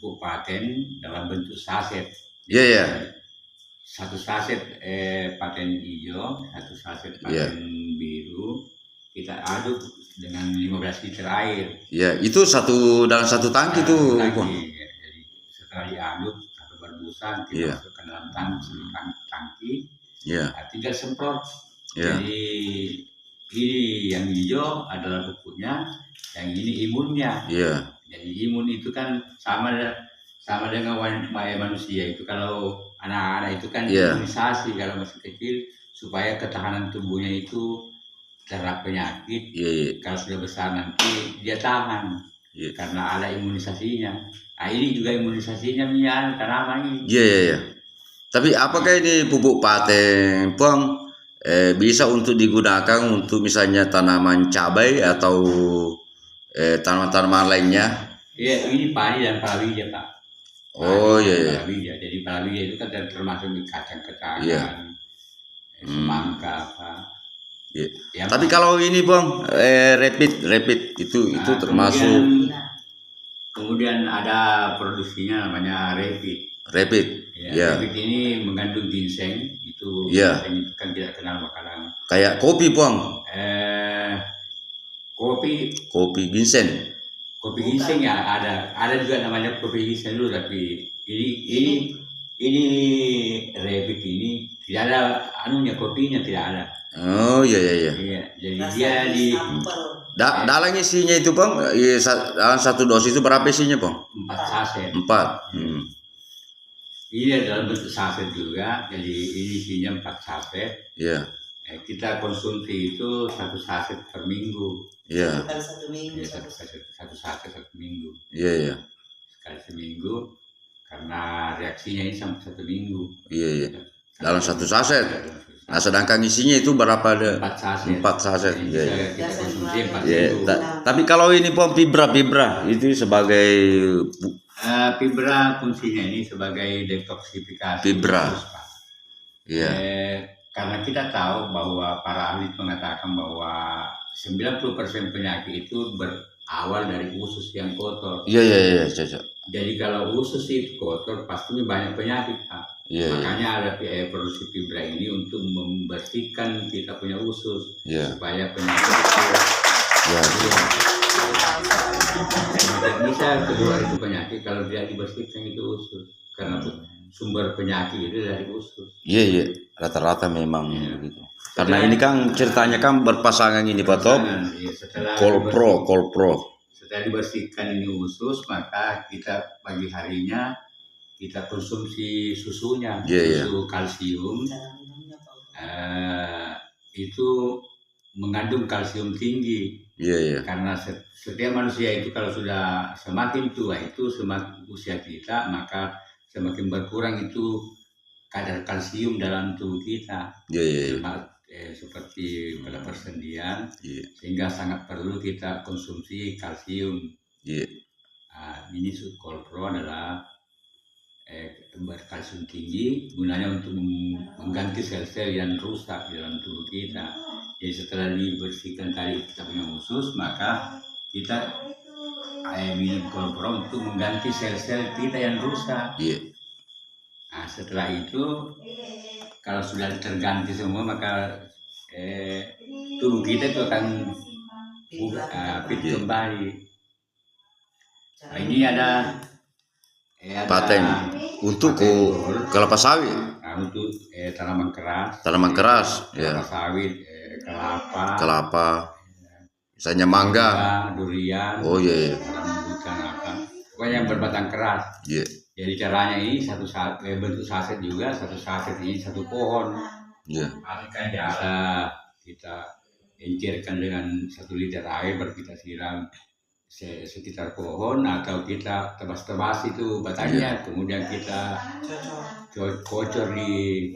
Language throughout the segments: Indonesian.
pupuk paten dalam bentuk saset. Iya, iya. Satu saset paten hijau, satu saset paten biru, kita aduk dengan 15 liter air. Iya, itu dalam satu tangki tuh. Tangki. Jadi setelah diaduk satu berbusa, kita masukkan dalam tangki. Iya. Tinggal semprot. Iya. Jadi ini yang hijau adalah pupuknya, yang ini imunnya. Iya. Jadi imun itu kan sama dengan manusia itu. Kalau anak-anak itu kan imunisasi kalau masih kecil supaya ketahanan tubuhnya itu terhadap penyakit. Kalau sudah besar nanti dia tahan karena ada imunisasinya. Nah ini juga imunisasinya minyak tanaman ini. Iya. Tapi apakah ini pupuk paten Pong bisa untuk digunakan untuk misalnya tanaman cabai atau tanaman-tanaman lainnya? Iya, ini padi dan palawija, Pak. Oh iya. Palawija. Jadi palawija itu kan termasuk di kacang-kacangan, semangka, Pak. Iya. Tapi kalau ini Bang, rapid itu termasuk. Kemudian ada produksinya namanya rapid. Ya. Rapid ini mengandung ginseng. Ginseng itu kan tidak kenal makanan. Kayak kopi Bang. Kopi ginseng. Kopi ginseng ya ada juga namanya kopi ginseng dulu, tapi ini rapid ini tidak ada anunya, kopinya tidak ada. Oh iya. Jadi dia di dalam isinya itu Bang, dalam satu dosis itu berapa isinya Bang? 4 saset. 4. Ini dalam bentuk saset juga, jadi ini isinya 4 saset. Iya. Kita konsumsi itu 1 saset per minggu. Iya. Satu minggu. Satu saset 1 minggu. Iya. Sekali seminggu, karena reaksinya ini sampai 1 minggu. Iya. Dalam 1 saset. Nah sedangkan isinya itu berapa ada? 4 saset. Iya. Kita konsumsi 4 minggu. Tapi kalau ini Pom fibra itu sebagai fibra fungsinya ini sebagai detoksifikasi. Fibra. Iya. Karena kita tahu bahwa para ahli mengatakan bahwa 90% penyakit itu berawal dari usus yang kotor. Iya, cocok. Jadi kalau usus itu kotor, pastinya banyak penyakit, Pak. Makanya ada produksi fibra ini untuk membersihkan kita punya usus supaya penyakit itu bisa keluar itu penyakit kalau tidak dibersihkan itu usus, karena sumber penyakit itu dari usus. Iya, rata-rata memang begitu. Karena ini kan ceritanya kan berpasangan ini Pak Top. Kolpro. Setelah dibersihkan ini usus, maka kita pagi harinya kita konsumsi susunya, susu kalsium. Itu mengandung kalsium tinggi. Karena setiap manusia itu kalau sudah semakin tua itu semakin usia kita, maka semakin berkurang itu kadar kalsium dalam tubuh kita. Seperti pada persendian, sehingga sangat perlu kita konsumsi kalsium. Ini Kolpro adalah berkalsium tinggi, gunanya untuk mengganti sel-sel yang rusak di dalam tubuh kita. Jadi setelah dibersihkan tadi kita punya usus, maka kita minum Kolpro untuk mengganti sel-sel kita yang rusak. Nah setelah itu kalau sudah terganti semua, maka tubuh kita itu akan fit kembali. Nah, ini ada paten untuk kelapa sawit. Nah, untuk tanaman keras. Kelapa sawit, kelapa. Misalnya mangga, durian. Rambutan apa. Pokoknya yang berbatang keras. Jadi caranya ini bentuk saset juga, 1 saset ini 1 pohon. Kan kita encirkan dengan 1 liter air, baru kita siram sekitar pohon, atau kita tebas-tebas itu batangnya, kemudian kita kocor di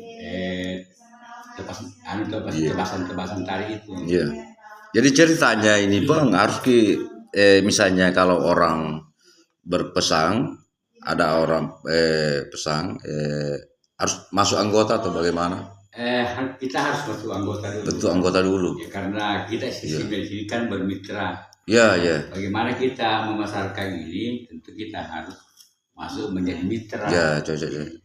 tebasan tadi itu. Jadi ceritanya ini Bang harus misalnya kalau orang berpesan, ada orang pesan harus masuk anggota atau bagaimana? Kita harus masuk anggota dulu. Bentuk anggota dulu. Karena kita sini kan bermitra. Bagaimana kita memasarkan ini, tentu kita harus masuk menjadi mitra. Ya, cocok.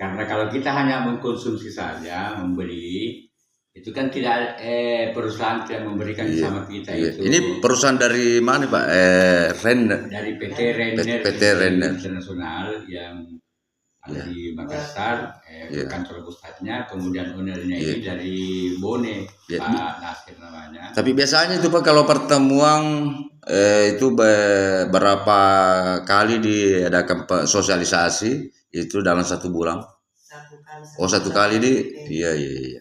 Karena kalau kita hanya mengkonsumsi saja, membeli, itu kan tidak perusahaan tidak memberikan sama kita itu. Ini perusahaan dari mana Pak? Renner. Dari PT Renner, PT Renner Internasional yang ada di Makassar, kantor pusatnya, kemudian ownernya ini dari Bone, Pak Nasir namanya. Tapi biasanya itu Pak kalau pertemuan itu berapa kali diadakan sosialisasi itu dalam 1 bulan? 1 kali. Oh 1 kali iya.